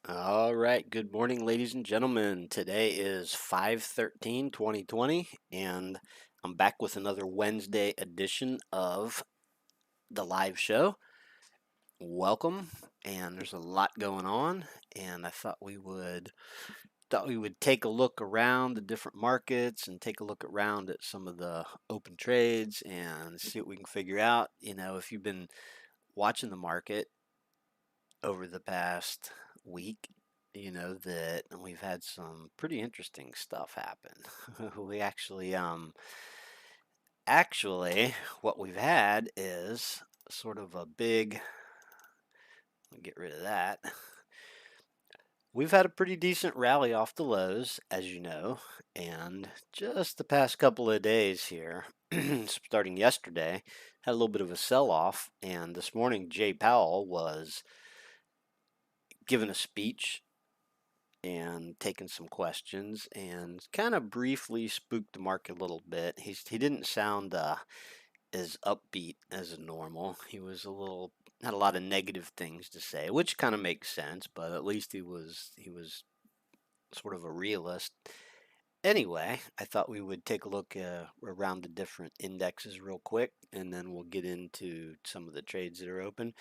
All right, good morning, ladies and gentlemen. Today is 5/13/2020, and I'm back with another Wednesday edition of the live show. Welcome, and there's a lot going on, and I thought we would take a look around the different markets and take a look around at some of the open trades and see what we can figure out. If you've been watching the market over the past week, you know that we've had some pretty interesting stuff happen. we actually what we've had is sort of a big, let me get rid of that. We've had a pretty decent rally off the lows, as you know, and just the past couple of days here, starting yesterday, had a little bit of a sell-off, and this morning Jay Powell was giving a speech and taking some questions and kind of briefly spooked the market a little bit. He didn't sound as upbeat as normal. He was had a lot of negative things to say, which kind of makes sense, but at least he was sort of a realist. Anyway, I thought we would take a look around the different indexes real quick, and then we'll get into some of the trades that are open.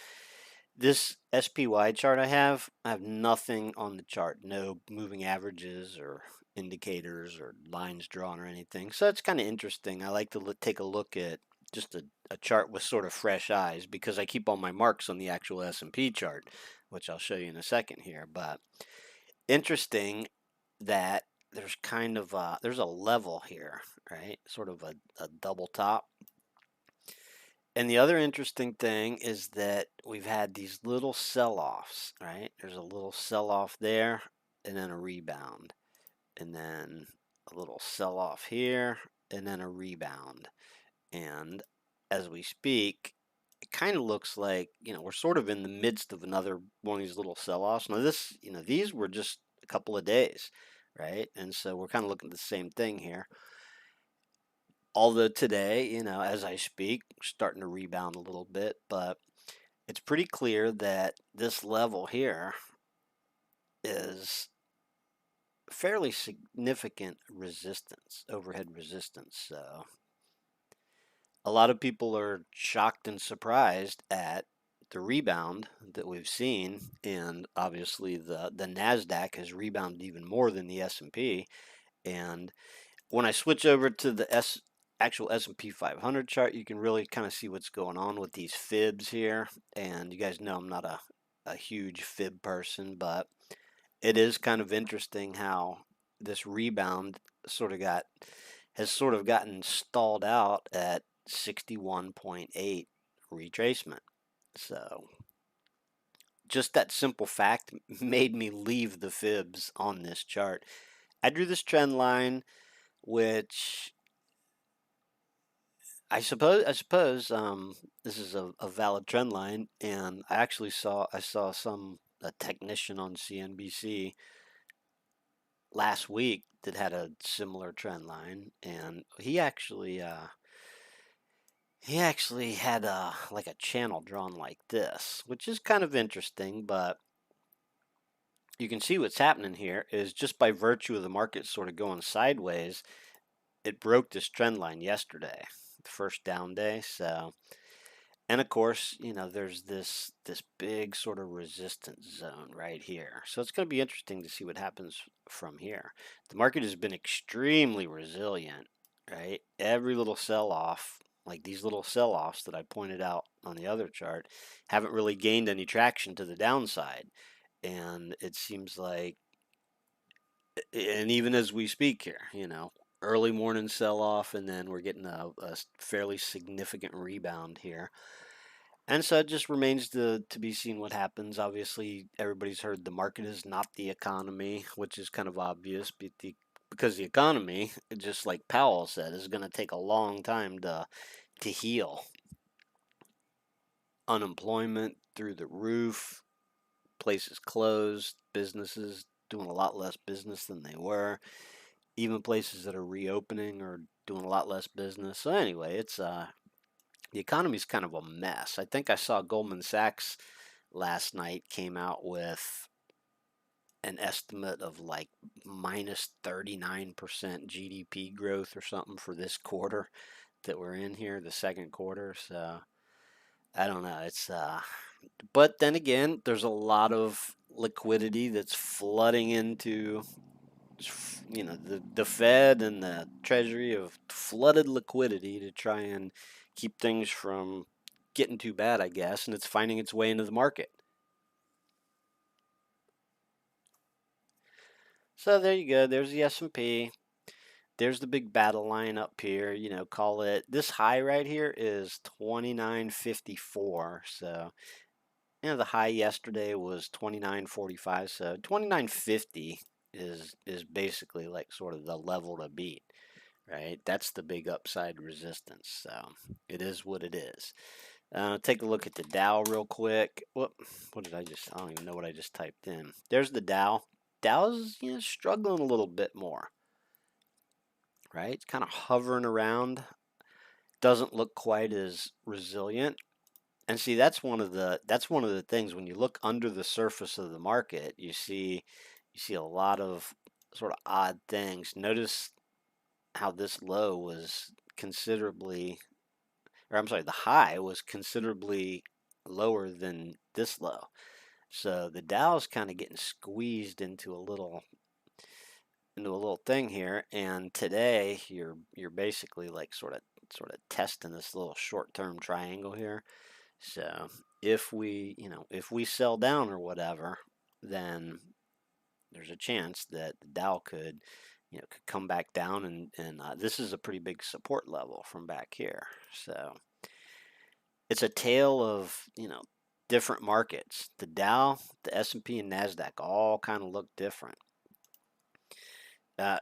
This SPY chart I have nothing on the chart, no moving averages or indicators or lines drawn or anything. So it's kind of interesting. I like to take a look at just a chart with sort of fresh eyes because I keep all my marks on the actual S&P chart, which I'll show you in a second here. But interesting that there's a level here, right? Sort of a double top. And the other interesting thing is that we've had these little sell-offs, right? There's a little sell-off there and then a rebound. And then a little sell-off here and then a rebound. And as we speak, it kind of looks like, we're sort of in the midst of another one of these little sell-offs. Now these were just a couple of days, right? And so we're kind of looking at the same thing here. Although today, as I speak, starting to rebound a little bit, but it's pretty clear that this level here is fairly significant resistance, overhead resistance. So a lot of people are shocked and surprised at the rebound that we've seen, and obviously the Nasdaq has rebounded even more than the S&P. And when I switch over to the actual S&P 500 chart, you can really kind of see what's going on with these fibs here. And you guys know I'm not a huge fib person, but it is kind of interesting how this rebound has sort of gotten stalled out at 61.8 retracement. So just that simple fact made me leave the fibs on this chart. I drew this trend line, which I suppose this is a valid trend line, and I saw a technician on CNBC last week that had a similar trend line, and he actually had like a channel drawn like this, which is kind of interesting, but you can see what's happening here is just by virtue of the market sort of going sideways, it broke this trend line yesterday, the first down day. So, and of course, there's this big sort of resistance zone right here. So it's going to be interesting to see what happens from here. The market has been extremely resilient, right? Every little sell-off, like these little sell-offs that I pointed out on the other chart, haven't really gained any traction to the downside. And it seems like, and even as we speak here, early morning sell-off, and then we're getting a fairly significant rebound here. And so it just remains to be seen what happens. Obviously, everybody's heard the market is not the economy, which is kind of obvious, because the economy, just like Powell said, is going to take a long time to heal. Unemployment through the roof, places closed, businesses doing a lot less business than they were. Even places that are reopening are doing a lot less business. So anyway, it's the economy's kind of a mess. I think I saw Goldman Sachs last night came out with an estimate of like minus 39% GDP growth or something for this quarter that we're in here, the second quarter. So I don't know. But then again, there's a lot of liquidity that's flooding into, the Fed and the Treasury have flooded liquidity to try and keep things from getting too bad, I guess, and it's finding its way into the market. So there you go. There's the S&P. There's the big battle line up here. Call it, this high right here is 29.54. So, the high yesterday was 29.45. So 29.50 is basically like sort of the level to beat, right? That's the big upside resistance. So it is what it is. Take a look at the Dow real quick. What did I don't even know what I just typed in. There's the Dow. Dow's struggling a little bit more, right? It's kind of hovering around. Doesn't look quite as resilient. And see, that's one of the things when you look under the surface of the market, you see a lot of sort of odd things. Notice how this low was considerably, or I'm sorry, the high was considerably lower than this low. So the Dow's kind of getting squeezed into a little thing here, and today you're basically like sort of testing this little short-term triangle here. So if we sell down or whatever, then there's a chance that the Dow could come back down, and this is a pretty big support level from back here. So it's a tale of different markets. The Dow, the S&P, and Nasdaq all kind of look different.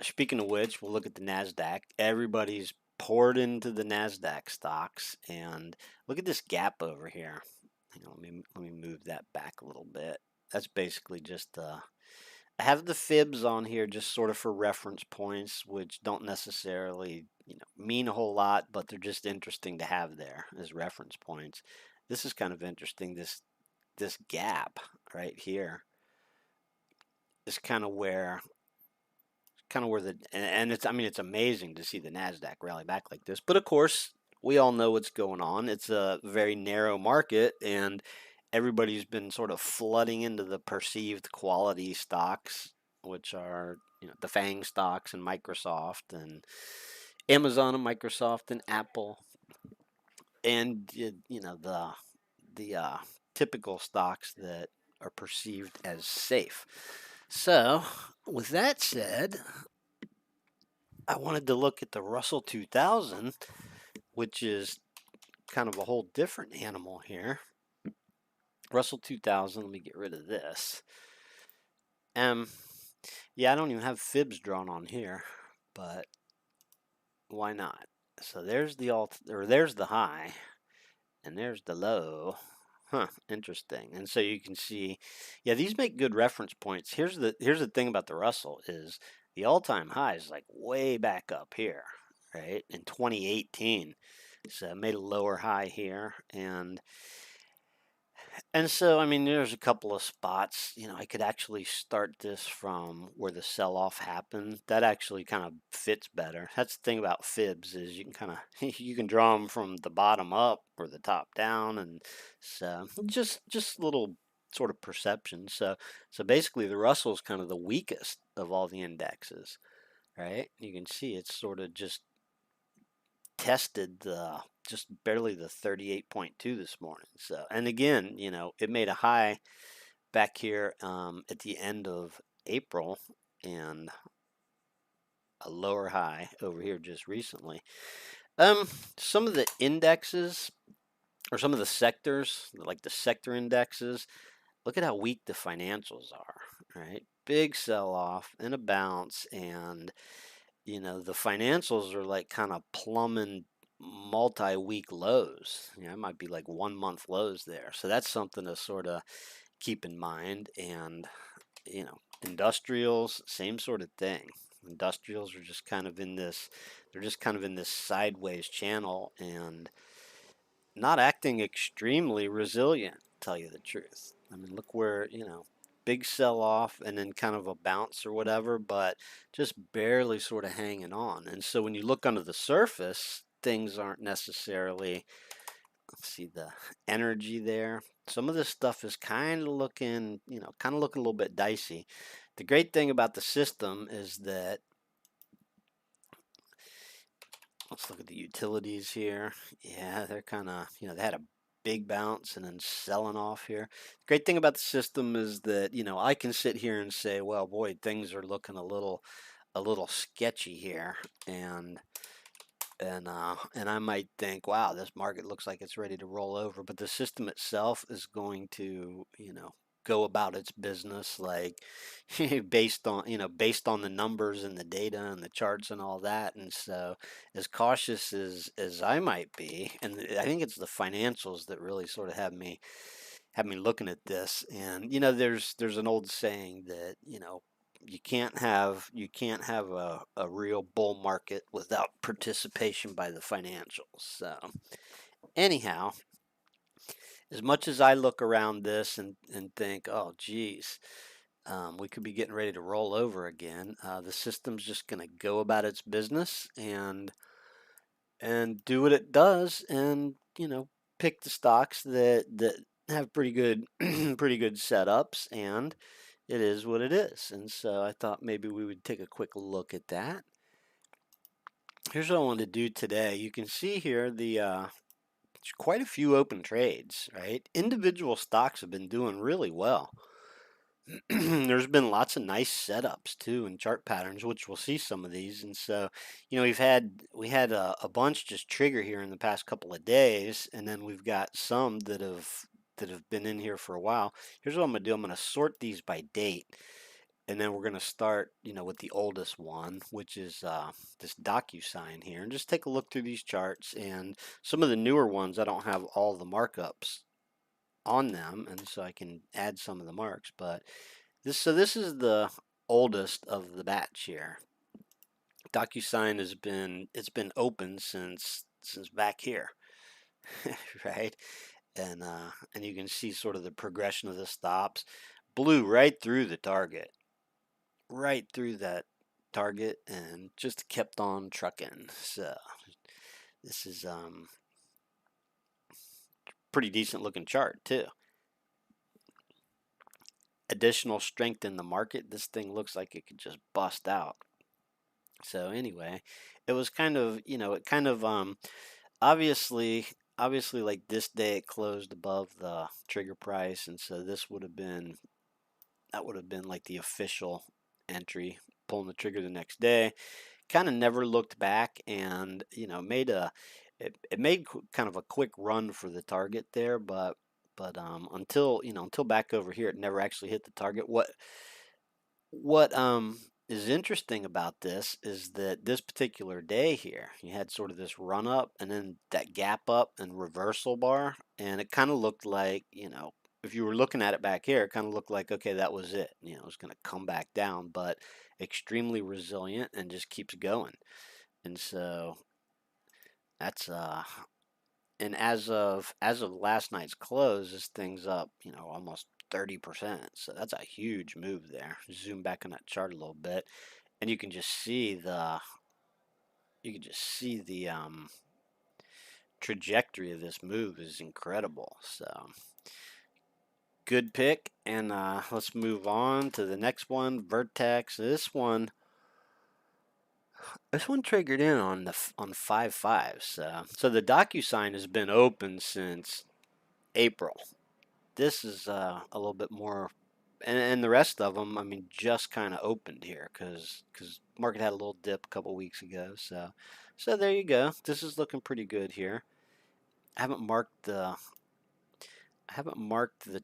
Speaking of which, we'll look at the Nasdaq. Everybody's poured into the Nasdaq stocks, and look at this gap over here. Hang on, let me move that back a little bit. That's basically just I have the fibs on here just sort of for reference points, which don't necessarily mean a whole lot, but they're just interesting to have there as reference points. This is kind of interesting. This gap right here is kind of where and it's amazing to see the Nasdaq rally back like this. But of course, we all know what's going on. It's a very narrow market, and everybody's been sort of flooding into the perceived quality stocks, which are the FANG stocks and Microsoft and Amazon and Microsoft and Apple, and the typical stocks that are perceived as safe. So, with that said, I wanted to look at the Russell 2000, which is kind of a whole different animal here. Russell 2000, let me get rid of this. Yeah, I don't even have fibs drawn on here, but why not? So there's there's the high, and there's the low. Huh, interesting. And so you can see, yeah, these make good reference points. Here's the thing about the Russell is the all-time high is like way back up here, right? In 2018. So I made a lower high here, and so, I mean, there's a couple of spots. I could actually start this from where the sell-off happened. That actually kind of fits better. That's the thing about fibs is you can kind of you can draw them from the bottom up or the top down, and so just little sort of perception. So basically, the Russell is kind of the weakest of all the indexes, right? You can see it's sort of just tested just barely the 38.2 this morning. So, and again, it made a high back here at the end of April, and a lower high over here just recently. Some of the indexes or some of the sectors, like the sector indexes, look at how weak the financials are, right? Big sell off and a bounce, and the financials are like kind of plumbing multi-week lows. It might be like 1 month lows there. So that's something to sort of keep in mind. And industrials, same sort of thing. Industrials are just kind of in this, they're just kind of in this sideways channel and not acting extremely resilient, to tell you the truth. I mean, look where, big sell off and then kind of a bounce or whatever, but just barely sort of hanging on. And so when you look under the surface, things aren't necessarily, see the energy there. Some of this stuff is kind of looking, kind of looking a little bit dicey. The great thing about the system is that, let's look at the utilities here. Yeah, they're kind of, they had a big bounce and then selling off here. The great thing about the system is that, I can sit here and say, well, boy, things are looking a little sketchy here, and I might think, wow, this market looks like it's ready to roll over, but the system itself is going to, go about its business like based on, based on the numbers and the data and the charts and all that. And so as cautious as I might be, and I think it's the financials that really sort of have me looking at this. And there's an old saying that, you can't have a real bull market without participation by the financials. So anyhow, as much as I look around this and think, oh geez, we could be getting ready to roll over again, the system's just going to go about its business and do what it does, and pick the stocks that have pretty good pretty good setups, and it is what it is. And so I thought maybe we would take a quick look at that. Here's what I wanted to do today. You can see here there's quite a few open trades, right? Individual stocks have been doing really well. There's been lots of nice setups too and chart patterns, which we'll see some of these. And so, we had a bunch just trigger here in the past couple of days, and then we've got some that have been in here for a while. Here's what I'm gonna do. I'm gonna sort these by date, and then we're gonna start, with the oldest one, which is this DocuSign here, and just take a look through these charts. And some of the newer ones, I don't have all the markups on them, and so I can add some of the marks. But this is the oldest of the batch here. DocuSign it's been open since back here, right? And you can see sort of the progression of the stops. Blew right through the target, right through that target, and just kept on trucking. So this is pretty decent looking chart too. Additional strength in the market. This thing looks like it could just bust out. So anyway, it was kind of, obviously like this day it closed above the trigger price, and so that would have been like the official entry, pulling the trigger the next day. Kind of never looked back, and it made kind of a quick run for the target there, but until back over here, it never actually hit the target. What is interesting about this is that this particular day here, you had sort of this run up and then that gap up and reversal bar, and it kind of looked like, if you were looking at it back here, it kind of looked like, okay, that was it. It was going to come back down, but extremely resilient and just keeps going. And so that's and as of last night's close, this thing's up, almost 30%. So that's a huge move there. Zoom back on that chart a little bit, and you can just see the trajectory of this move is incredible. So good pick. And let's move on to the next one, Vertex. This one triggered in on 5/5. So the DocuSign has been open since April. This is a little bit more, and the rest of them, I mean, just kind of opened here because market had a little dip a couple weeks ago. So there you go. This is looking pretty good here. I haven't marked the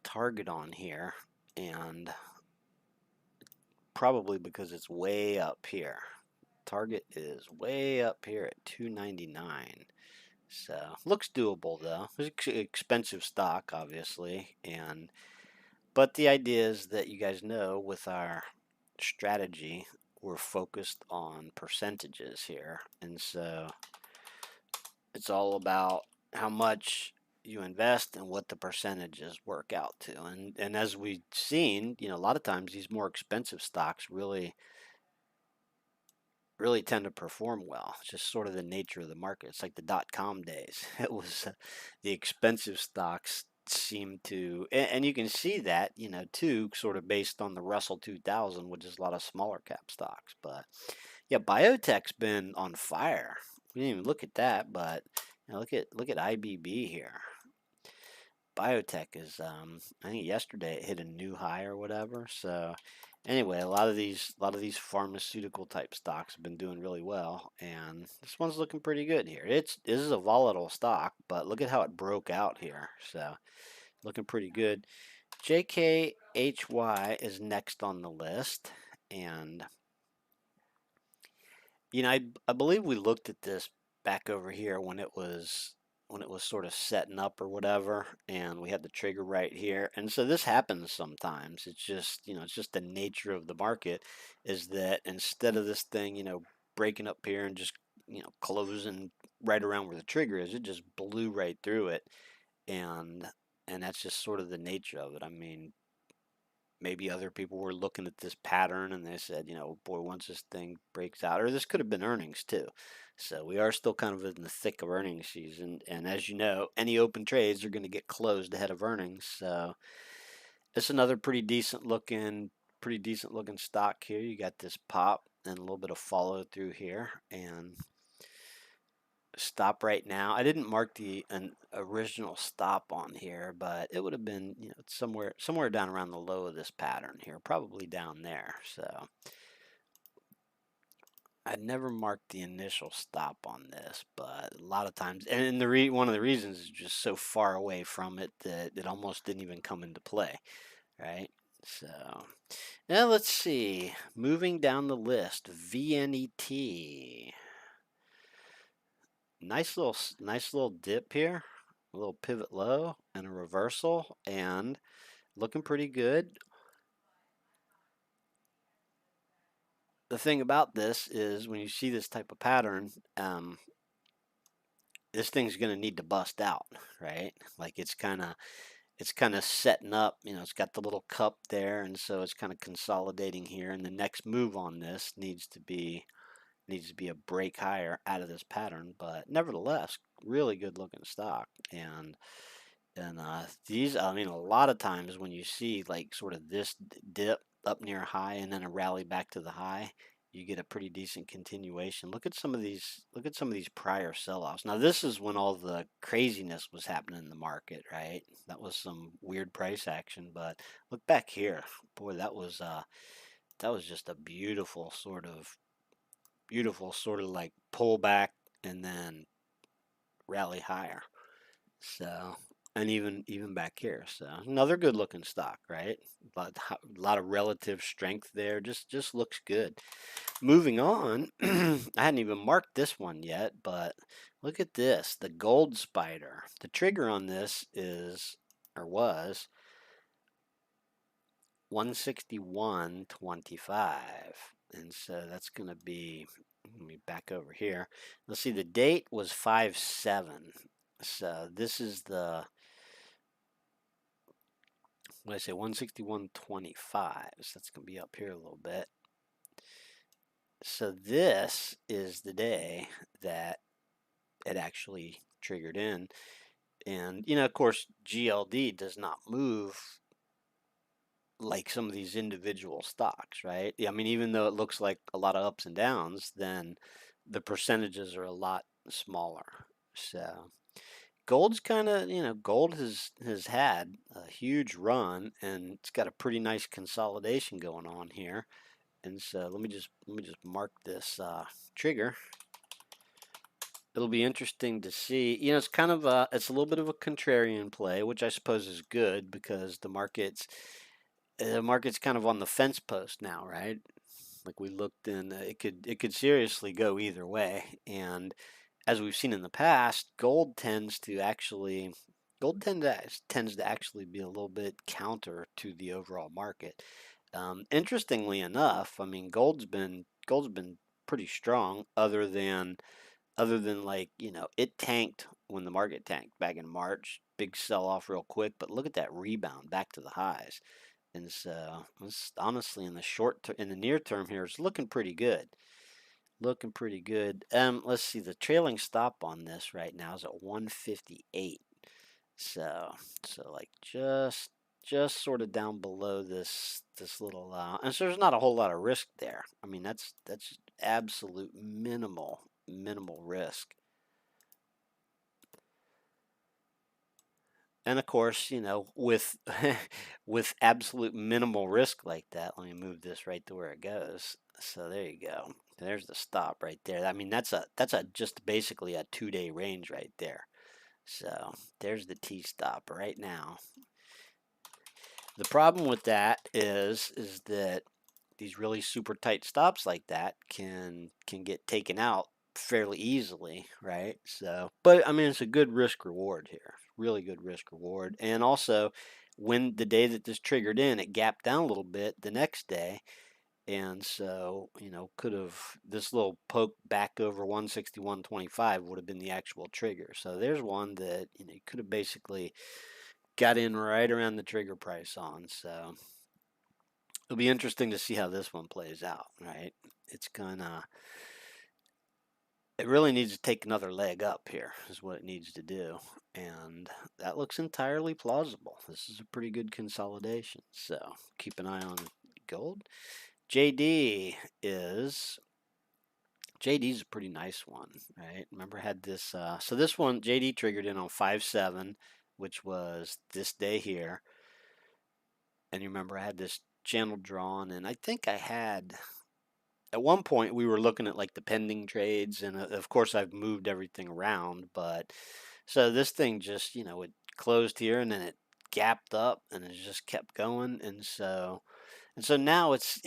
target on here, and probably because it's way up here. Target is way up here at 299. So looks doable though. It's expensive stock, obviously, but the idea is that you guys know with our strategy, we're focused on percentages here, and so it's all about how much you invest and what the percentages work out to. And as we've seen, a lot of times these more expensive stocks really tend to perform well. It's just sort of the nature of the market. It's like the dot-com days. It was the expensive stocks seem to, and you can see that, too, sort of based on the Russell 2000, which is a lot of smaller cap stocks. But yeah, biotech's been on fire. We didn't even look at that, but look at IBB here. Biotech is, I think yesterday it hit a new high or whatever. So anyway, a lot of these pharmaceutical type stocks have been doing really well, and this one's looking pretty good here. This is a volatile stock, but look at how it broke out here. So looking pretty good. JKHY is next on the list, and I believe we looked at this back over here when it was sort of setting up or whatever, and we had the trigger right here. And so this happens sometimes. It's just the nature of the market is that instead of this thing, breaking up here and just, closing right around where the trigger is, it just blew right through it. And and that's just sort of the nature of it. I mean, maybe other people were looking at this pattern and they said, boy, once this thing breaks out, or this could have been earnings too. So we are still kind of in the thick of earnings season. And as you know, any open trades are going to get closed ahead of earnings. So it's another pretty decent looking stock here. You got this pop and a little bit of follow through here and stop right now. I didn't mark an original stop on here, but it would have been, somewhere down around the low of this pattern here, probably down there. So I'd never marked the initial stop on this, but a lot of times, and one of the reasons is just so far away from it that it almost didn't even come into play, right? So now let's see. Moving down the list, VNET. Nice little dip here, a little pivot low and a reversal, and looking pretty good. The thing about this is when you see this type of pattern, this thing's going to need to bust out, right? Like it's kind of setting up. It's got the little cup there, and so it's kind of consolidating here. And the next move on this needs to be a break higher out of this pattern. But nevertheless, really good looking stock. And these, I mean, a lot of times when you see like sort of this dip up near high and then a rally back to the high, you get a pretty decent continuation. Look at some of these. Look at some of these prior sell-offs. Now this is when all the craziness was happening in the market, right? That was some weird price action. But look back here, boy, that was just a beautiful sort of like pullback and then rally higher. So, and even back here, so another good looking stock, right? A lot of relative strength there. Just looks good. Moving on, I hadn't even marked this one yet, but look at this, the gold spider. The trigger on this is or was 161.25, and so that's going to be. Let me back over here. Let's see. The date was 5/7. So this is the, what did I say, 161.25. So that's going to be up here a little bit. So this is the day that it actually triggered in. And, of course, GLD does not move like some of these individual stocks, right? I mean, even though it looks like a lot of ups and downs, then the percentages are a lot smaller. So gold's kind of, gold has had a huge run and it's got a pretty nice consolidation going on here. And so let me just mark this trigger. It'll be interesting to see. It's kind of it's a little bit of a contrarian play, which I suppose is good because the market's kind of on the fence post now, right? Like we looked in, it could seriously go either way. And as we've seen in the past, gold tends to actually be a little bit counter to the overall market. Interestingly enough, I mean, gold's been pretty strong, other than like it tanked when the market tanked back in March. big sell-off real quick, but look at that rebound back to the highs. And so it's honestly in the near term here, it's looking pretty good. Looking pretty good. Let's see, the trailing stop on this right now is at 158. So like just sort of down below this little and so there's not a whole lot of risk there. I mean, that's absolute minimal risk. And of course, you know, with with absolute minimal risk like that, let me move this right to where it goes. So there you go. There's the stop right there. I mean, that's a just basically a 2-day range right there. So there's the T stop right now. The problem with that is that these really super tight stops like that can get taken out fairly easily, right? So, but I mean, it's a good risk reward here, really good risk reward. And also, when the day that this triggered in, it gapped down a little bit the next day, and so you know, could have this little poke back over 161.25 would have been the actual trigger. So there's one that you know you could have basically got in right around the trigger price on. So it'll be interesting to see how this one plays out, right? It's gonna, it really needs to take another leg up here, is what it needs to do. And that looks entirely plausible. This is a pretty good consolidation. So keep an eye on gold. JD's a pretty nice one, right? Remember, had this, so this one, JD triggered in on 5/7, which was this day here. And you remember I had this channel drawn, and I think I had, at one point we were looking at like the pending trades, and of course I've moved everything around, but so this thing just, you know, it closed here and then it gapped up and it just kept going, and so now it's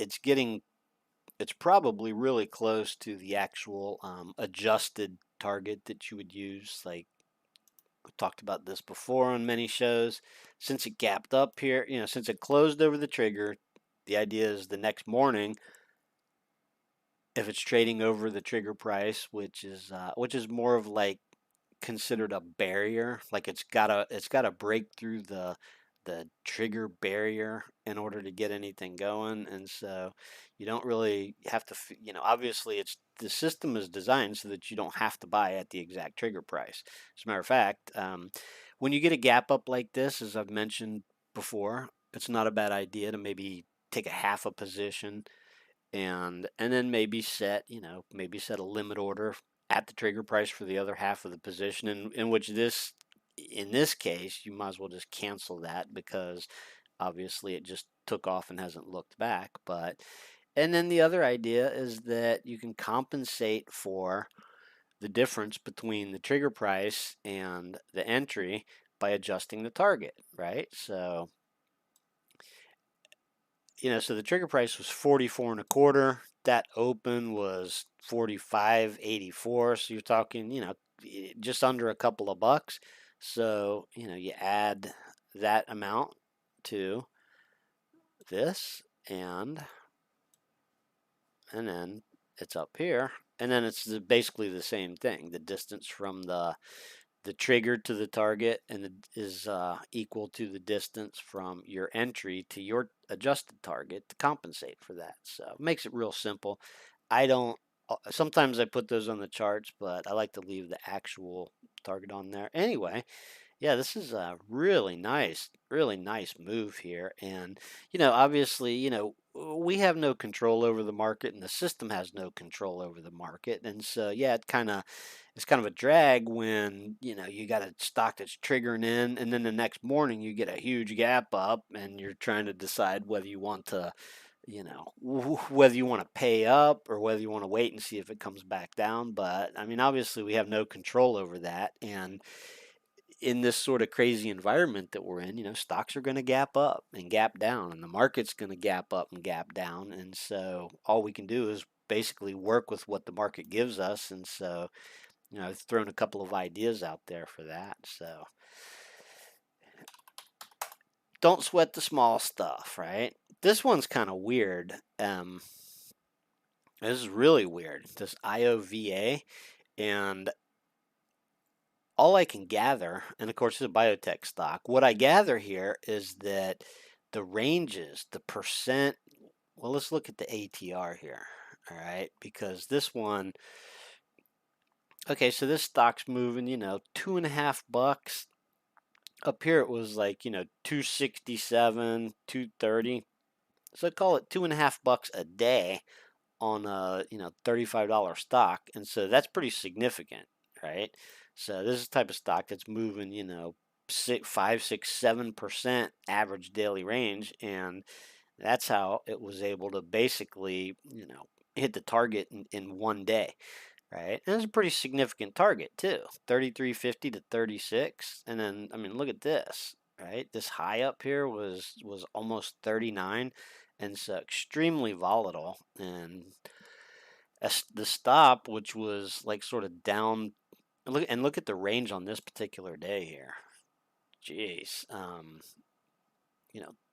probably really close to the actual adjusted target that you would use. Like, we talked about this before on many shows. Since it gapped up here, you know, since it closed over the trigger, the idea is the next morning, if it's trading over the trigger price, which is more of like considered a barrier, like it's gotta break through the trigger barrier in order to get anything going. And so you don't really have to, you know, obviously it's, the system is designed so that you don't have to buy at the exact trigger price. As a matter of fact, when you get a gap up like this, as I've mentioned before, it's not a bad idea to maybe take a half a position and then maybe set, you know, maybe set a limit order at the trigger price for the other half of the position, in which this, in this case, you might as well just cancel that because obviously it just took off and hasn't looked back. But, and then the other idea is that you can compensate for the difference between the trigger price and the entry by adjusting the target, right? So, you know, so the trigger price was 44 and a quarter. That open was 45.84. So you're talking, you know, just under a couple of bucks. So, you know, you add that amount to this, and then it's up here, and then it's basically the same thing. The distance from the trigger to the target and is equal to the distance from your entry to your adjusted target to compensate for that. So it makes it real simple. I don't, sometimes I put those on the charts, but I like to leave the actual target on there. Anyway, yeah, this is a really nice move here. And, you know, obviously, you know, we have no control over the market and the system has no control over the market. And so, yeah, it's kind of a drag when, you know, you got a stock that's triggering in and then the next morning you get a huge gap up and you're trying to decide whether you want to, you know, whether you want to pay up or whether you want to wait and see if it comes back down. But I mean, obviously we have no control over that. And in this sort of crazy environment that we're in, you know, stocks are going to gap up and gap down, and the market's going to gap up and gap down. And so all we can do is basically work with what the market gives us. And so, you know, I've thrown a couple of ideas out there for that. So don't sweat the small stuff, right? This one's kind of weird. This is really weird. This IOVA, and all I can gather, and of course it's a biotech stock, what I gather here is that the ranges, the percent, well, let's look at the ATR here, all right, because this one, okay, so this stock's moving, $2.50. Up here it was like, 267, 230. So I call it $2.50 a day on a, $35 stock. And so that's pretty significant, right? So this is the type of stock that's moving, 5, 6, 7% average daily range. And that's how it was able to basically, hit the target in one day. Right, and it's a pretty significant target too, 33.50 to 36, and then I mean, look at this, right? This high up here was almost 39, and so extremely volatile. And the stop, which was like sort of down, look at the range on this particular day here. Jeez,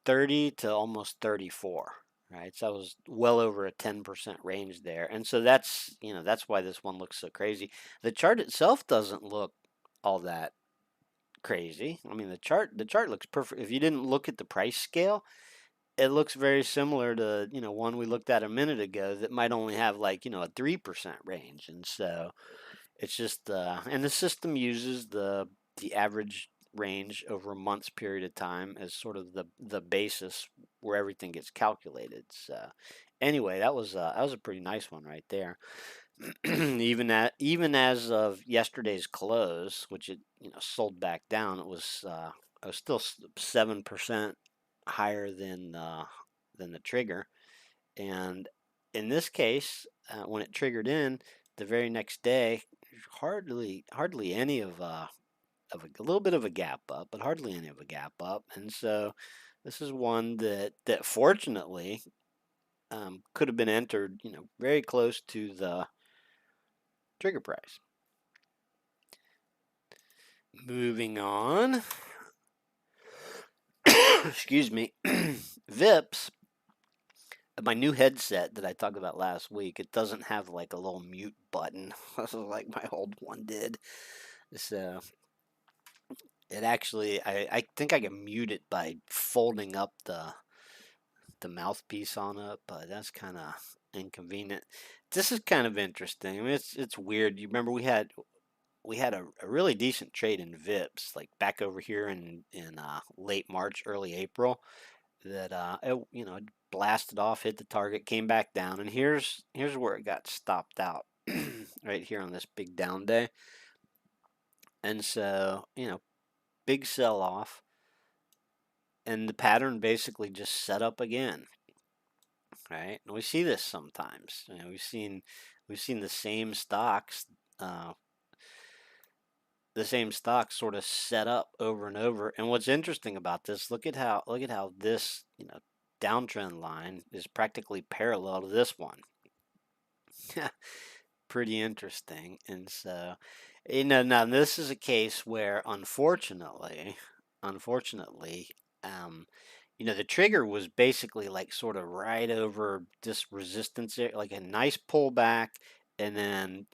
30 to almost 34. Right, so that was well over a 10% range there, and so that's why this one looks so crazy. The chart itself doesn't look all that crazy. I mean, the chart looks perfect. If you didn't look at the price scale, it looks very similar to one we looked at a minute ago that might only have like a 3% range, and so it's just and the system uses the average range over a month's period of time as sort of the basis where everything gets calculated. So anyway, that was a pretty nice one right there. Even as of yesterday's close, which it sold back down, it was still 7% higher than the trigger. And in this case, when it triggered in the very next day, hardly any of a little bit of a gap up, but hardly any of a gap up. And so this is one that fortunately could have been entered, very close to the trigger price. Moving on. Excuse me. VIPs. My new headset that I talked about last week, it doesn't have like a little mute button like my old one did. So it actually, I think I can mute it by folding up the mouthpiece on it, but that's kind of inconvenient. This is kind of interesting. I mean, it's weird. You remember we had a really decent trade in VIPs like back over here in late March, early April. That it blasted off, hit the target, came back down, and here's where it got stopped out, right here on this big down day. And so big sell off, and the pattern basically just set up again. Right, and we see this sometimes. We've seen uh, the same stocks sort of set up over and over. And what's interesting about this, look at how this downtrend line is practically parallel to this one. Pretty interesting. And so, now this is a case where unfortunately, the trigger was basically like sort of right over this resistance area, like a nice pullback, and then,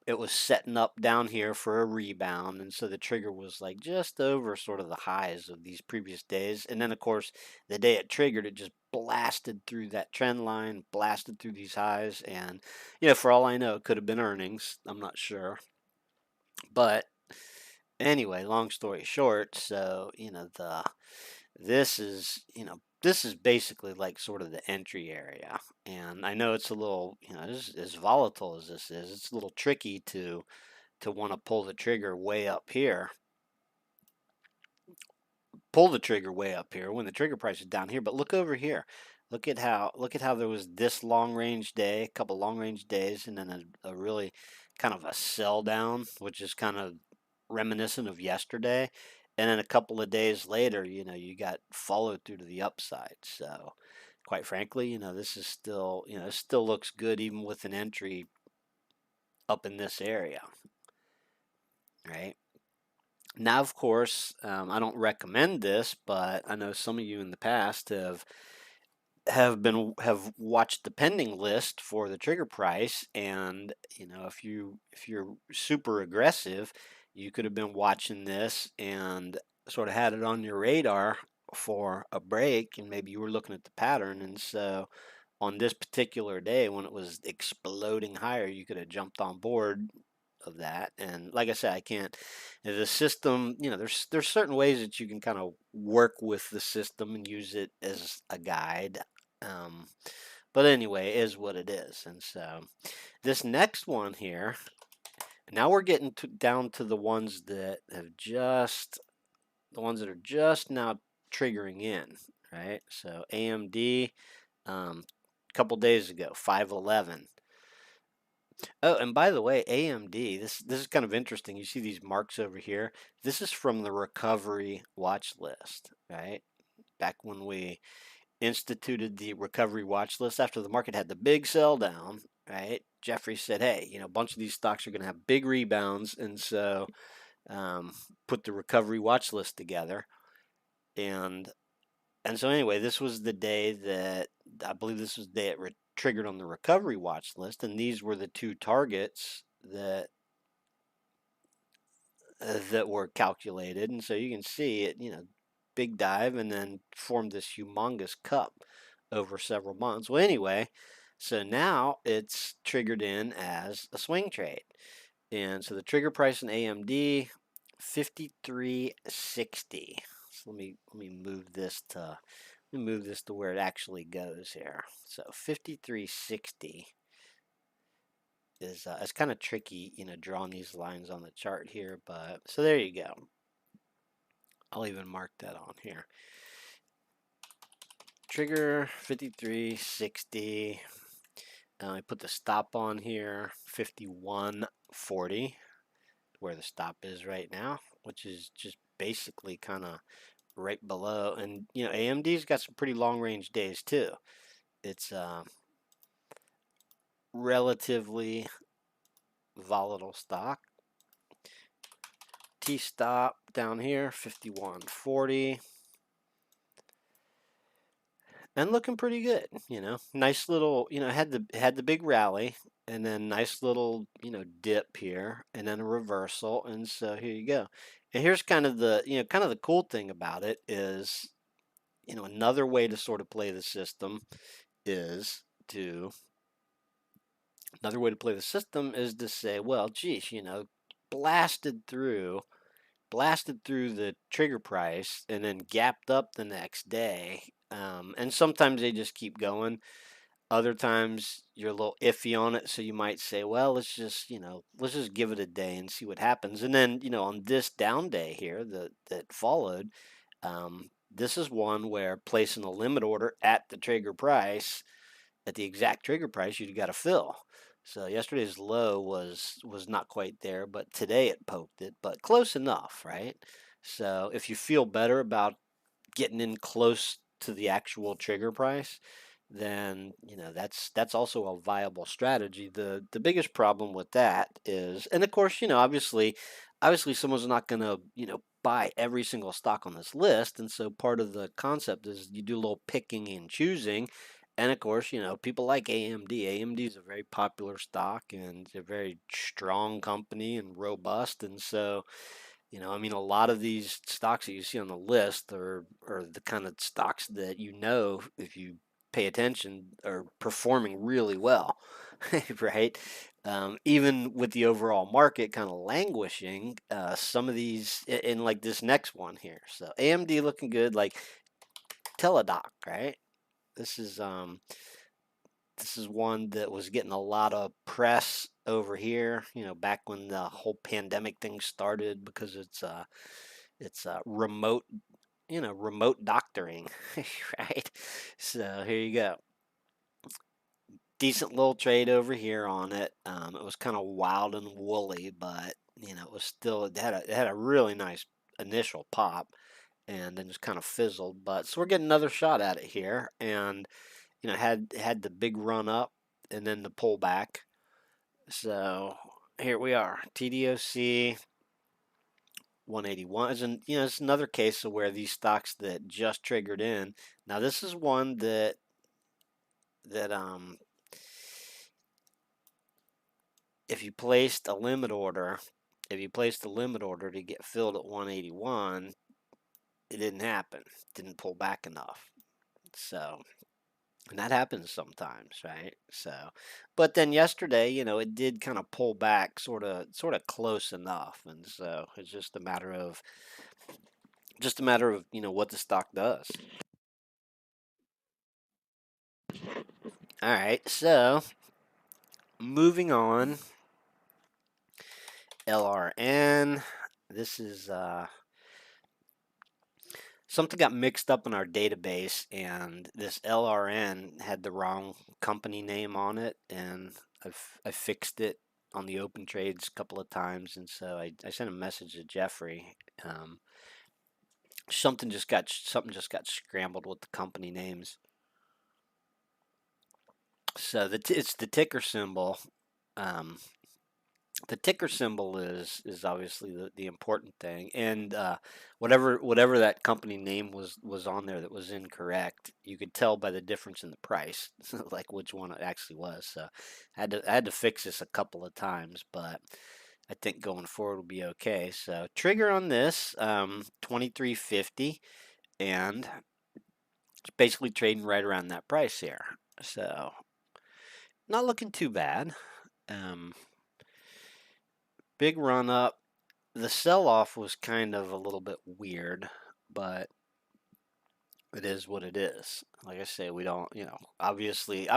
it was setting up down here for a rebound. And so the trigger was like just over sort of the highs of these previous days. And then, of course, the day it triggered, it just blasted through that trend line, blasted through these highs. And, for all I know, it could have been earnings. I'm not sure. But anyway, long story short, so, this is basically like sort of the entry area. And I know it's a little, as volatile as this is, it's a little tricky to want to pull the trigger way up here. Pull the trigger way up here when the trigger price is down here. But look over here. Look at how there was this long range day, a couple long range days, and then a really kind of a sell down, which is kind of reminiscent of yesterday. And then a couple of days later, you got followed through to the upside. So quite frankly, this is still, it still looks good even with an entry up in this area, right? Now, of course, I don't recommend this, but I know some of you in the past have watched the pending list for the trigger price, and if you're super aggressive, you could have been watching this and sort of had it on your radar for a break, and maybe you were looking at the pattern. And so on this particular day when it was exploding higher, you could have jumped on board of that. And like I said, I can't, the system, there's certain ways that you can kind of work with the system and use it as a guide. Um, but anyway, it is what it is. And so this next one here, now we're getting down to the ones that have just, the ones that are just now triggering in, right? So AMD, a couple days ago, 511. Oh, and by the way, AMD, this is kind of interesting. You see these marks over here. This is from the recovery watch list, right? Back when we instituted the recovery watch list after the market had the big sell down, right? Jeffrey said, hey, a bunch of these stocks are going to have big rebounds, and so put the recovery watch list together. And so anyway, this was the day that, I believe this was the day it triggered on the recovery watch list, and these were the two targets that were calculated. And so you can see it, big dive, and then formed this humongous cup over several months. Well, anyway, so now it's triggered in as a swing trade. And so the trigger price in AMD, 53.60. So let me move this to where it actually goes here. So 53.60 is it's kind of tricky, drawing these lines on the chart here, but so there you go. I'll even mark that on here. Trigger 53.60. I put the stop on here, 51.40, where the stop is right now, which is just basically kind of right below. And AMD's got some pretty long range days too. It's relatively volatile stock. T-stop down here, 51.40. And looking pretty good, Nice little, had the big rally, and then nice little, dip here, and then a reversal. And so here you go. And here's kind of the, the cool thing about it is, another way to sort of play the system is to say, well, geez, blasted through the trigger price and then gapped up the next day. And sometimes they just keep going. Other times you're a little iffy on it, so you might say, well, let's just give it a day and see what happens. And then, on this down day here that followed, this is one where placing a limit order at the trigger price, at the exact trigger price, you've got to fill. So yesterday's low was not quite there, but today it poked it, but close enough, right? So if you feel better about getting in close to the actual trigger price, then that's also a viable strategy. The biggest problem with that is, and of course, obviously someone's not going to buy every single stock on this list, and so part of the concept is you do a little picking and choosing. And of course, people like AMD. AMD is a very popular stock, and it's a very strong company and robust. And so, a lot of these stocks that you see on the list are the kind of stocks that, if you pay attention, are performing really well, right? Even with the overall market kind of languishing, some of these, in like this next one here. So AMD looking good, like Teladoc, right? This is one that was getting a lot of press over here, back when the whole pandemic thing started, because it's remote, remote doctoring, right? So here you go. Decent little trade over here on it. It was kind of wild and woolly, but it was still, it had a really nice initial pop, and then just kind of fizzled. But so we're getting another shot at it here, and had the big run up and then the pullback. So here we are, TDOC 181. And it's another case of where these stocks that just triggered in. Now this is one that if you placed a limit order if you placed a limit order to get filled at 181, it didn't happen. It didn't pull back enough. So, and that happens sometimes, right? So, but then yesterday, it did kind of pull back sort of close enough. And so it's just a matter of what the stock does. All right, so moving on, LRN. This is something got mixed up in our database, and this LRN had the wrong company name on it, and I fixed it on the open trades a couple of times, and so I sent a message to Jeffrey. Something just got scrambled with the company names. So it's the ticker symbol. Um, the ticker symbol is obviously the important thing, and whatever that company name was on there that was incorrect, you could tell by the difference in the price, like which one it actually was. So I had to fix this a couple of times, but I think going forward will be okay. So trigger on this 23.50, and it's basically trading right around that price here. So not looking too bad. Big run up. The sell-off was kind of a little bit weird, but it is what it is. Like I say, we don't, obviously,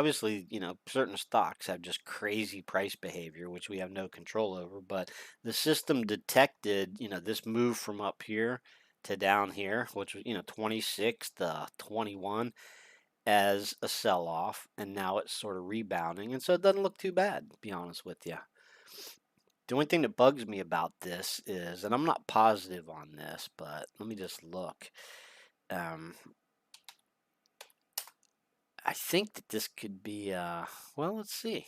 certain stocks have just crazy price behavior, which we have no control over. But the system detected, this move from up here to down here, which was, 26 to 21, as a sell-off, and now it's sort of rebounding, and so it doesn't look too bad, to be honest with you. The only thing that bugs me about this is, and I'm not positive on this, but let me just look. I think that this could be, well, let's see.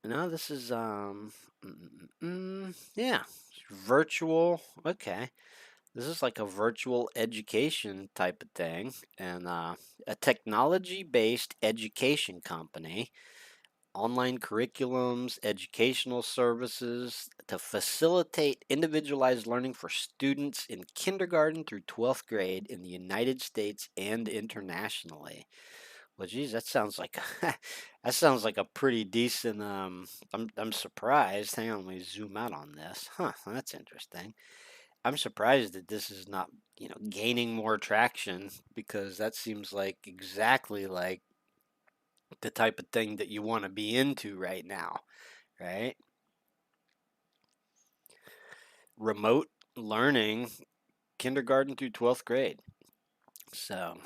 No, this is, yeah, virtual. Okay. This is like a virtual education type of thing, and a technology-based education company. Online curriculums, educational services to facilitate individualized learning for students in kindergarten through 12th grade in the United States and internationally. Well, geez, that sounds like that sounds like a pretty decent. I'm surprised. Hang on, let me zoom out on this. Huh, that's interesting. I'm surprised that this is not, gaining more traction, because that seems like exactly like the type of thing that you want to be into right now, right? Remote learning, kindergarten through 12th grade. So,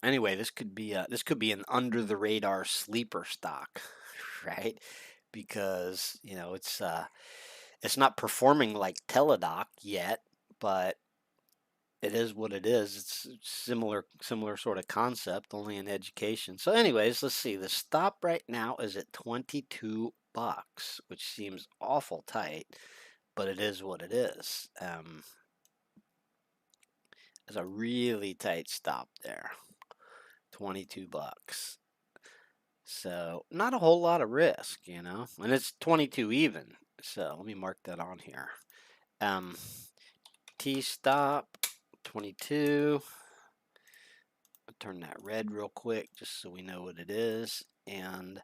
anyway, this could be an under the radar sleeper stock, right? Because, it's not performing like Teladoc yet, but it is what it is. It's similar sort of concept, only in education. So anyways, let's see. The stop right now is at $22, which seems awful tight, but it is what it is. There's a really tight stop there. $22. So not a whole lot of risk, and it's 22 even. So let me mark that on here. T stop 22. I'll turn that red real quick just so we know what it is. And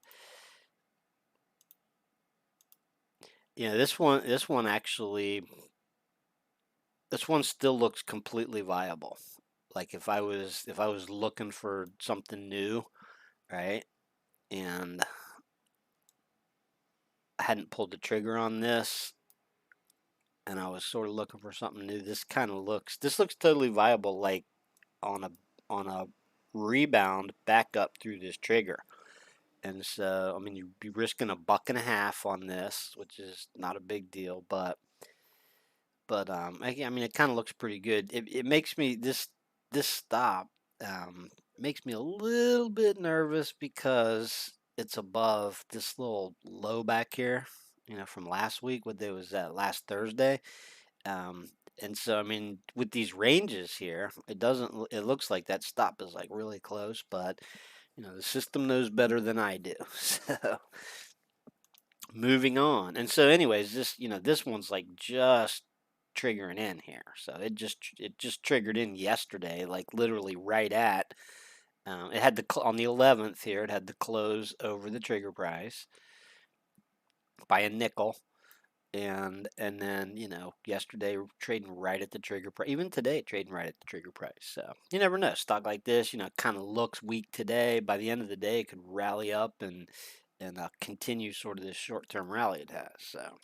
this one still looks completely viable. Like if I was looking for something new, right? And I hadn't pulled the trigger on this, and I was sort of looking for something new, this looks totally viable, like on a rebound back up through this trigger. And so, I mean, you'd be risking $1.50 on this, which is not a big deal, but I mean, it kind of looks pretty good. It makes me this stop makes me a little bit nervous because it's above this little low back here, from last week. What day was that? Last Thursday. And so, I mean, with these ranges here, it looks like that stop is like really close, but the system knows better than I do. So, moving on. And so anyways, this one's like just triggering in here. So it just triggered in yesterday, like literally right at it had on the 11th here, it had the close over the trigger price by a nickel. And then yesterday trading right at the trigger price, even today trading right at the trigger price. So you never know, stock like this kind of looks weak today. By the end of the day it could rally up and continue sort of this short-term rally it has. So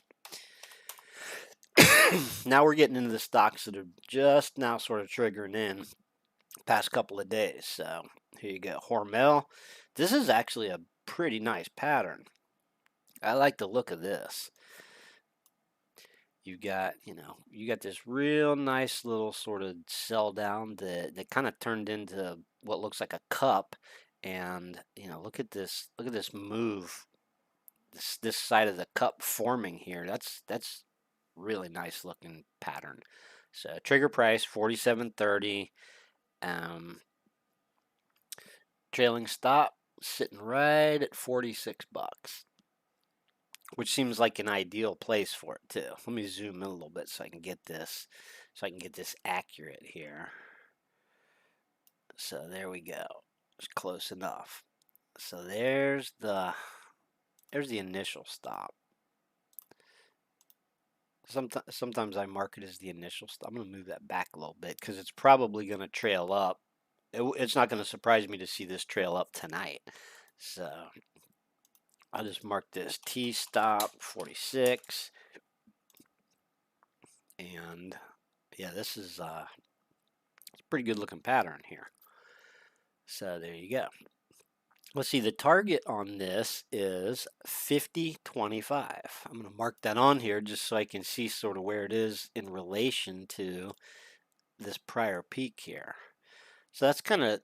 now we're getting into the stocks that are just now sort of triggering in past couple of days. So here you go, Hormel. This is actually a pretty nice pattern. I like the look of this. You got this real nice little sort of sell down that kind of turned into what looks like a cup. And look at this move, this side of the cup forming here. That's really nice looking pattern. So trigger price 47.30, trailing stop sitting right at 46 bucks, which seems like an ideal place for it too. Let me zoom in a little bit so I can get this accurate here. So there we go. It's close enough. So there's the initial stop. Sometimes I mark it as the initial stop. I'm going to move that back a little bit because it's probably going to trail up. It's not going to surprise me to see this trail up tonight. So I'll just mark this T stop 46. And yeah, this is it's a pretty good looking pattern here. So there you go. Let's see, the target on this is 50.25. I'm going to mark that on here just so I can see sort of where it is in relation to this prior peak here. So that's kind of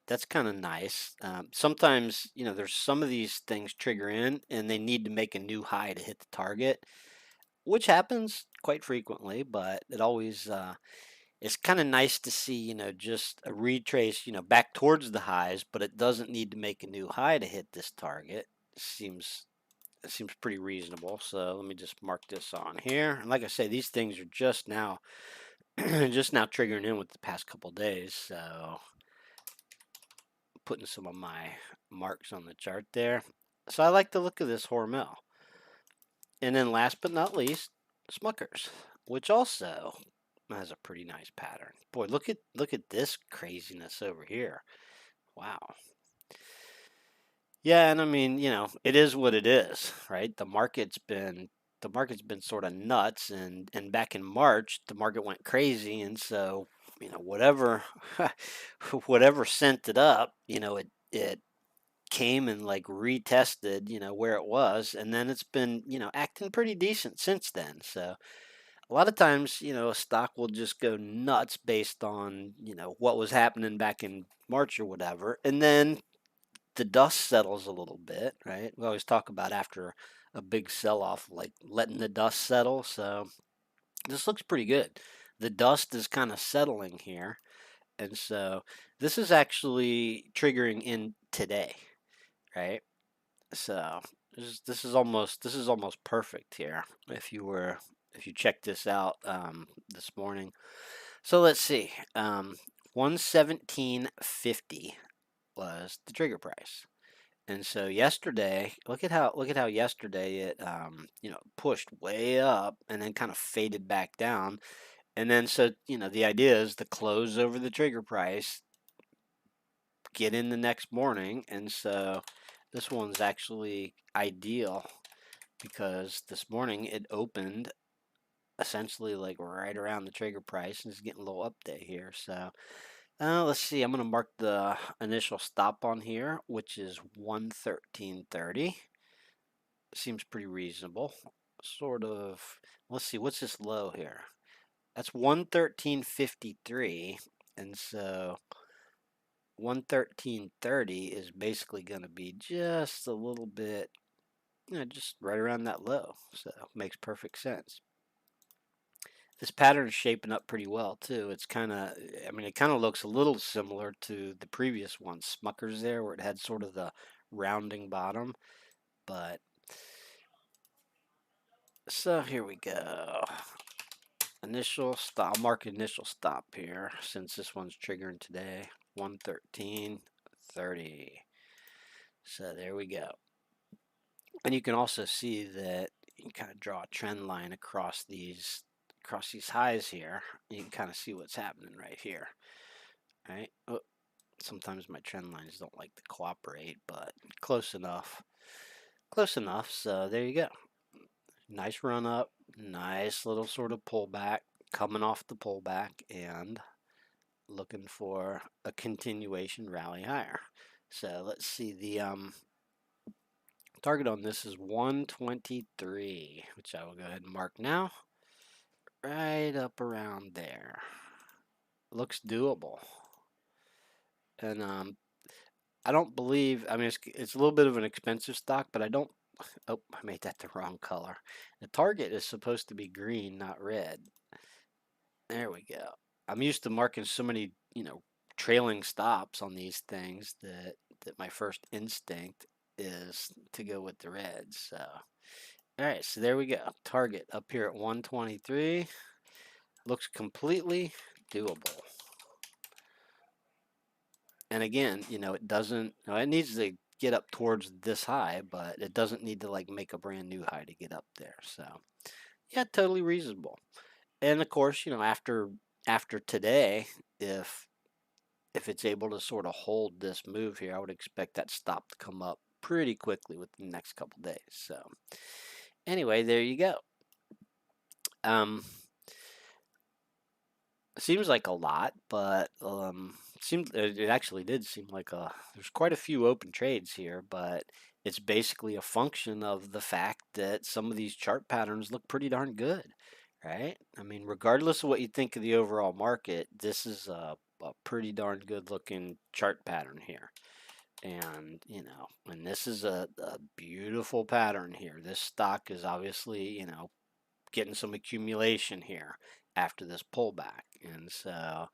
nice. Sometimes there's some of these things trigger in and they need to make a new high to hit the target, which happens quite frequently, but it always it's kind of nice to see just a retrace back towards the highs, but it doesn't need to make a new high to hit this target. It seems pretty reasonable. So let me just mark this on here. And like I say, these things are just now just now triggering in with the past couple days. So putting some of my marks on the chart there. So I like the look of this Hormel. And then last but not least, Smuckers, which also has a pretty nice pattern. Boy, look at this craziness over here. Wow. Yeah, and I mean, it is what it is, right? The market's been sort of nuts, and back in March the market went crazy, and so whatever whatever sent it up, it came and like retested where it was, and then it's been acting pretty decent since then. So a lot of times a stock will just go nuts based on what was happening back in March or whatever, and then the dust settles a little bit, right? We always talk about after a big sell-off, like letting the dust settle. So this looks pretty good. The dust is kind of settling here, and so this is actually triggering in today, right? So this is almost perfect here. If you check this out this morning. So let's see, 117.50 was the trigger price. And so yesterday, look at how yesterday it pushed way up and then kind of faded back down. And then so the idea is the close over the trigger price, get in the next morning. And so this one's actually ideal because this morning it opened essentially like right around the trigger price and it's getting a little update here. So let's see, I'm going to mark the initial stop on here, which is 113.30. Seems pretty reasonable. Sort of, let's see, what's this low here? That's 113.53. And so 113.30 is basically going to be just a little bit, just right around that low. So makes perfect sense. This pattern is shaping up pretty well too. It kind of looks a little similar to the previous one, Smuckers there, where it had sort of the rounding bottom, but So here we go. Initial stop. I'll mark initial stop here since this one's triggering today. 113.30. So there we go. And you can also see that you can kind of draw a trend line across these highs here. You can kind of see what's happening right here. Right? Oh, sometimes my trend lines don't like to cooperate, but close enough. Close enough. So there you go. Nice run up, nice little sort of pullback, coming off the pullback and looking for a continuation rally higher. So let's see, the target on this is 123, which I will go ahead and mark now. Right up around there. Looks doable. And I don't believe, I mean, it's a little bit of an expensive stock, but I don't, oh, I made that the wrong color. The target is supposed to be green, not red. There we go. I'm used to marking so many, trailing stops on these things that my first instinct is to go with the reds. So, all right, so there we go. Target up here at 123 looks completely doable. And again, it doesn't, it needs to get up towards this high, but it doesn't need to like make a brand new high to get up there. So, yeah, totally reasonable. And of course, after today, if it's able to sort of hold this move here, I would expect that stop to come up pretty quickly within the next couple days. So anyway, there you go. Seems like a lot, but it actually did seem like there's quite a few open trades here, but it's basically a function of the fact that some of these chart patterns look pretty darn good, right? I mean, regardless of what you think of the overall market, this is a pretty darn good looking chart pattern here. And, and this is a beautiful pattern here. This stock is obviously, getting some accumulation here after this pullback. And so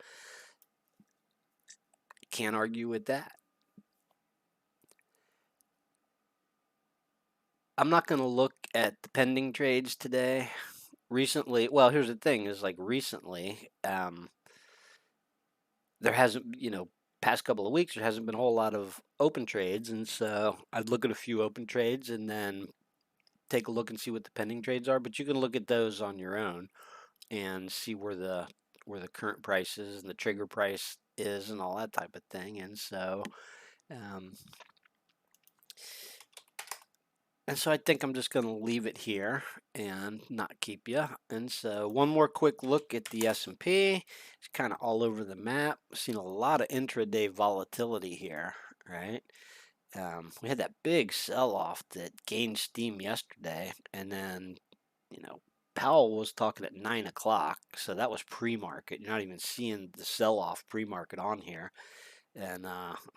can't argue with that. I'm not going to look at the pending trades today. Recently, well, here's the thing is like recently, there hasn't, past couple of weeks, there hasn't been a whole lot of open trades. And so I'd look at a few open trades and then take a look and see what the pending trades are. But you can look at those on your own and see where the current price is and the trigger price is and all that type of thing. And so I think I'm just going to leave it here and not keep you. And so one more quick look at the S&P. It's kind of all over the map. Seen a lot of intraday volatility here, right? We had that big sell-off that gained steam yesterday, and then, Powell was talking at 9 o'clock, so that was pre-market. You're not even seeing the sell-off pre-market on here. And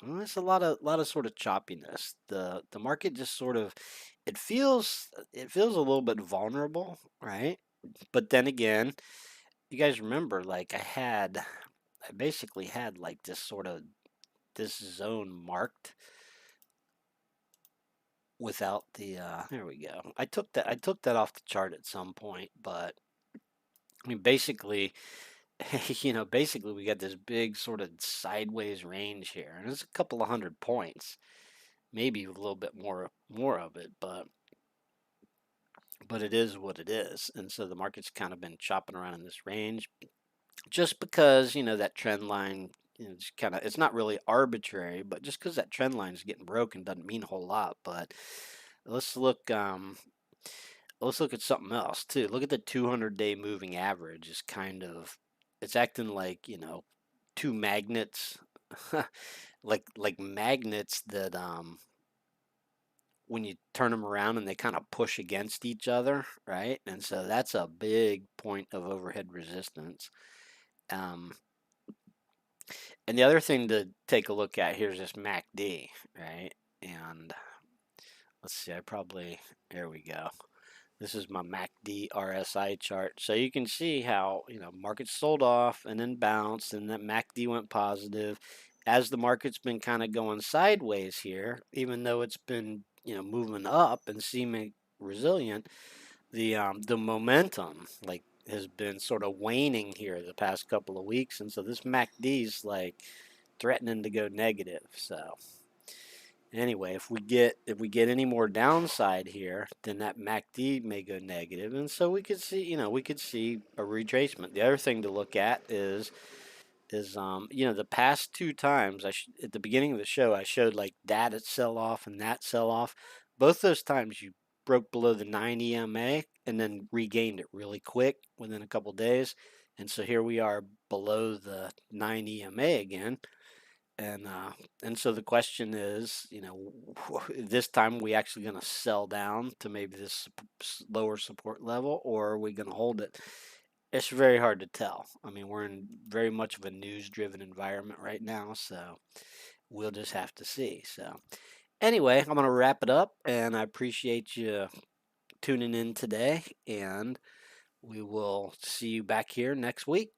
there's a lot of sort of choppiness. The market just sort of it feels a little bit vulnerable, right? But then again, you guys remember like I basically had like this zone marked without the there we go. I took that off the chart at some point, but I mean basically basically we got this big sort of sideways range here, and it's a couple of 100 points, maybe a little bit more of it, but it is what it is. And so the market's kind of been chopping around in this range just because that trend line, it's it's not really arbitrary, but just because that trend line is getting broken doesn't mean a whole lot. But let's look at something else too. Look at the 200-day moving average. Is it's acting like two magnets like magnets that when you turn them around and they kind of push against each other, right? And so that's a big point of overhead resistance. And the other thing to take a look at here is this MACD, right? And let's see, there we go. This is my MACD RSI chart. So you can see how, markets sold off and then bounced, and that MACD went positive. As the market's been kind of going sideways here, even though it's been, moving up and seeming resilient, the momentum like has been sort of waning here the past couple of weeks, and so this MACD's like threatening to go negative. So anyway, if we get any more downside here, then that MACD may go negative, and so we could see a retracement. The other thing to look at is the past two times at the beginning of the show I showed like that sell off and that sell off. Both those times you broke below the 9 EMA and then regained it really quick within a couple days, and so here we are below the 9 EMA again. And so the question is, this time we actually going to sell down to maybe this lower support level, or are we going to hold it? It's very hard to tell. I mean, we're in very much of a news-driven environment right now, so we'll just have to see. So anyway, I'm going to wrap it up, and I appreciate you tuning in today, and we will see you back here next week.